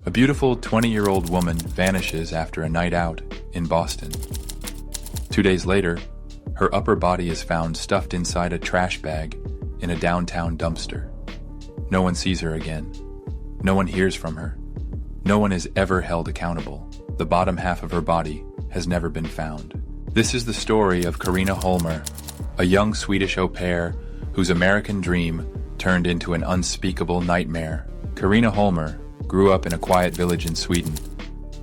A beautiful 20-year-old woman vanishes after a night out in Boston. 2 days later, her upper body is found stuffed inside a trash bag in a downtown dumpster. No one sees her again. No one hears from her. No one is ever held accountable. The bottom half of her body has never been found. This is the story of Karina Holmer, a young Swedish au pair whose American dream turned into an unspeakable nightmare. Karina Holmer grew up in a quiet village in Sweden,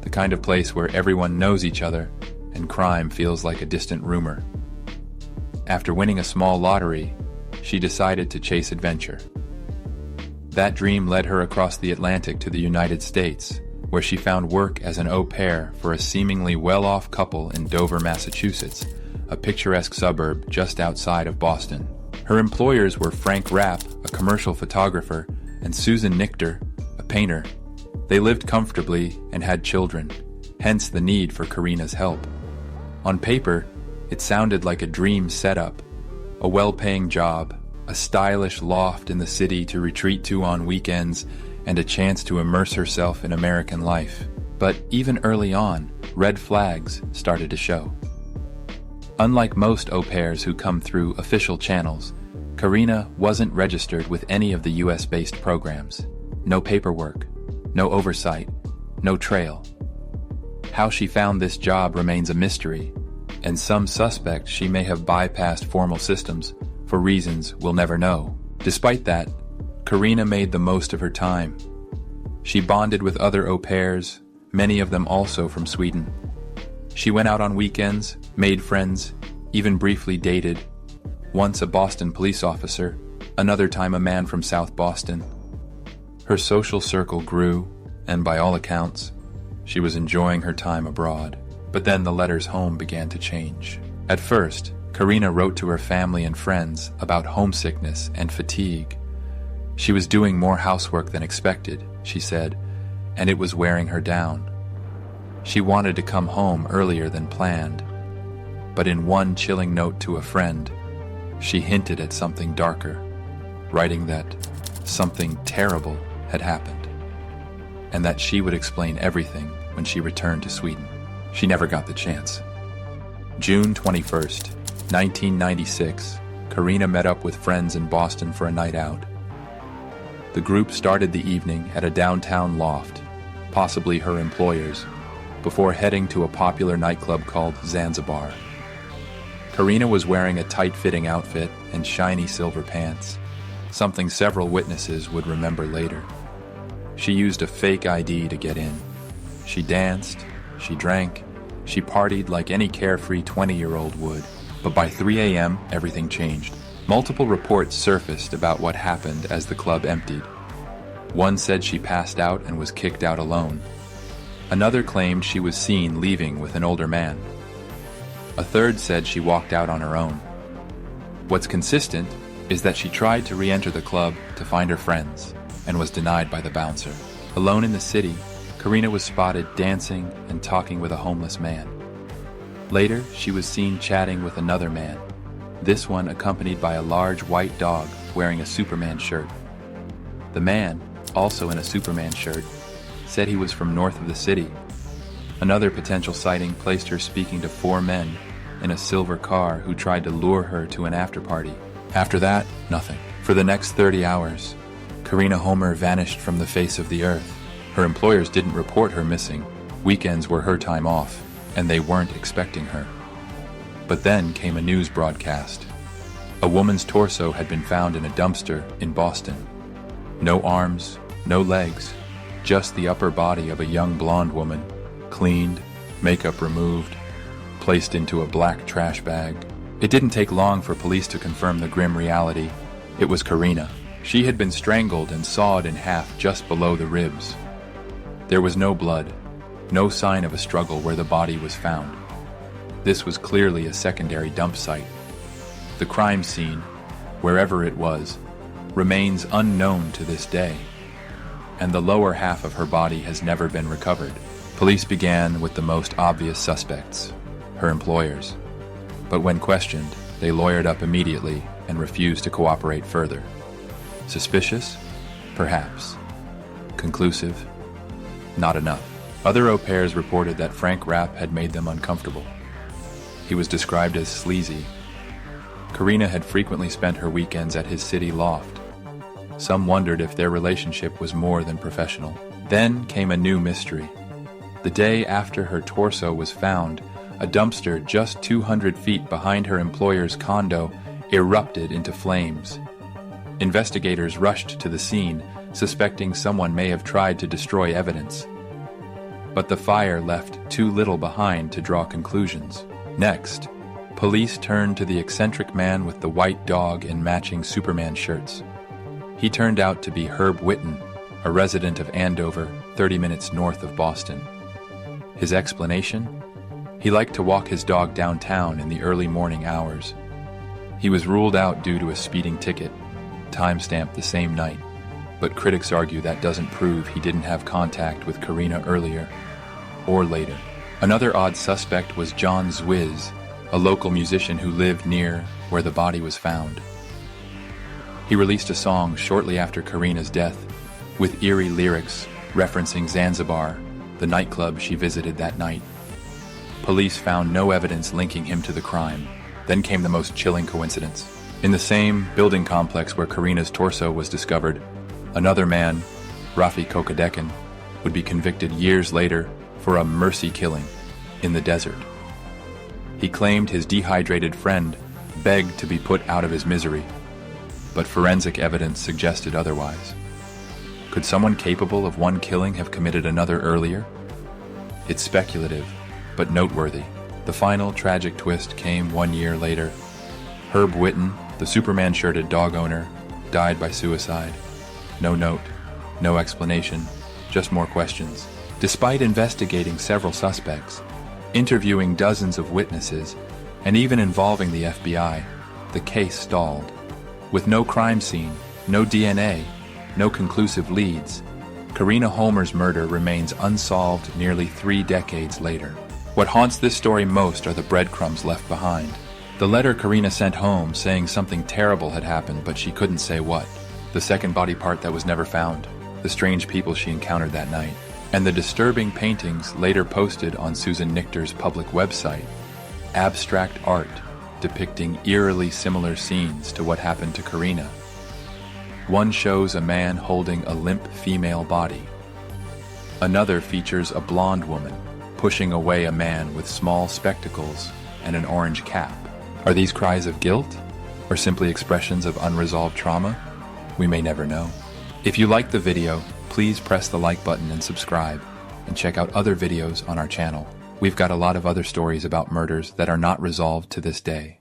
the kind of place where everyone knows each other and crime feels like a distant rumor. After winning a small lottery, she decided to chase adventure. That dream led her across the Atlantic to the United States, where she found work as an au pair for a seemingly well-off couple in Dover, Massachusetts, a picturesque suburb just outside of Boston. Her employers were Frank Rapp, a commercial photographer, and Susan Nichter, a painter. They lived comfortably and had children, hence the need for Karina's help. On paper, it sounded like a dream setup, a well-paying job, a stylish loft in the city to retreat to on weekends, and a chance to immerse herself in American life. But even early on, red flags started to show. Unlike most au pairs who come through official channels, Karina wasn't registered with any of the US-based programs. No paperwork, no oversight, no trail. How she found this job remains a mystery, and some suspect she may have bypassed formal systems for reasons we'll never know. Despite that, Karina made the most of her time. She bonded with other au pairs, many of them also from Sweden. She went out on weekends, made friends, even briefly dated. Once a Boston police officer, another time a man from South Boston. Her social circle grew, and by all accounts, she was enjoying her time abroad. But then the letters home began to change. At first, Karina wrote to her family and friends about homesickness and fatigue. She was doing more housework than expected, she said, and it was wearing her down. She wanted to come home earlier than planned, but in one chilling note to a friend, she hinted at something darker, writing that something terrible had happened, and that she would explain everything when she returned to Sweden. She never got the chance. June 21st, 1996, Karina met up with friends in Boston for a night out. The group started the evening at a downtown loft, possibly her employer's, before heading to a popular nightclub called Zanzibar. Karina was wearing a tight-fitting outfit and shiny silver pants, something several witnesses would remember later. She used a fake ID to get in. She danced, she drank, she partied like any carefree 20-year-old would. But by 3 a.m., everything changed. Multiple reports surfaced about what happened as the club emptied. One said she passed out and was kicked out alone. Another claimed she was seen leaving with an older man. A third said she walked out on her own. What's consistent is that she tried to re-enter the club to find her friends and was denied by the bouncer. Alone in the city, Karina was spotted dancing and talking with a homeless man. Later, she was seen chatting with another man, this one accompanied by a large white dog wearing a Superman shirt. The man, also in a Superman shirt, said he was from north of the city. Another potential sighting placed her speaking to 4 men in a silver car who tried to lure her to an after-party. After that, nothing. For the next 30 hours, Karina Holmer vanished from the face of the earth. Her employers didn't report her missing. Weekends were her time off, and they weren't expecting her. But then came a news broadcast. A woman's torso had been found in a dumpster in Boston. No arms, no legs, just the upper body of a young blonde woman, cleaned, makeup removed, placed into a black trash bag. It didn't take long for police to confirm the grim reality. It was Karina. She had been strangled and sawed in half just below the ribs. There was no blood, no sign of a struggle where the body was found. This was clearly a secondary dump site. The crime scene, wherever it was, remains unknown to this day, and the lower half of her body has never been recovered. Police began with the most obvious suspects, her employers. But when questioned, they lawyered up immediately and refused to cooperate further. Suspicious? Perhaps. Conclusive? Not enough. Other au pairs reported that Frank Rapp had made them uncomfortable. He was described as sleazy. Karina had frequently spent her weekends at his city loft. Some wondered if their relationship was more than professional. Then came a new mystery. The day after her torso was found, a dumpster just 200 feet behind her employer's condo erupted into flames. Investigators rushed to the scene, suspecting someone may have tried to destroy evidence. But the fire left too little behind to draw conclusions. Next, police turned to the eccentric man with the white dog and matching Superman shirts. He turned out to be Herb Whitten, a resident of Andover, 30 minutes north of Boston. His explanation? He liked to walk his dog downtown in the early morning hours. He was ruled out due to a speeding ticket, time-stamped the same night, but critics argue that doesn't prove he didn't have contact with Karina earlier or later. Another odd suspect was John Zwiz, a local musician who lived near where the body was found. He released a song shortly after Karina's death, with eerie lyrics referencing Zanzibar, the nightclub she visited that night. Police found no evidence linking him to the crime. Then came the most chilling coincidence. In the same building complex where Karina's torso was discovered, another man, Rafi Kokadekin, would be convicted years later for a mercy killing in the desert. He claimed his dehydrated friend begged to be put out of his misery, but forensic evidence suggested otherwise. Could someone capable of one killing have committed another earlier? It's speculative, but noteworthy. The final tragic twist came 1 year later. Herb Whitten, the Superman-shirted dog owner, died by suicide. No note, no explanation, just more questions. Despite investigating several suspects, interviewing dozens of witnesses, and even involving the FBI, the case stalled. With no crime scene, no DNA, no conclusive leads, Karina Holmer's murder remains unsolved nearly 3 decades later. What haunts this story most are the breadcrumbs left behind. The letter Karina sent home saying something terrible had happened, but she couldn't say what. The second body part that was never found. The strange people she encountered that night. And the disturbing paintings later posted on Susan Nichter's public website. Abstract art depicting eerily similar scenes to what happened to Karina. One shows a man holding a limp female body. Another features a blonde woman pushing away a man with small spectacles and an orange cap. Are these cries of guilt, or simply expressions of unresolved trauma? We may never know. If you liked the video, please press the like button and subscribe, and check out other videos on our channel. We've got a lot of other stories about murders that are not resolved to this day.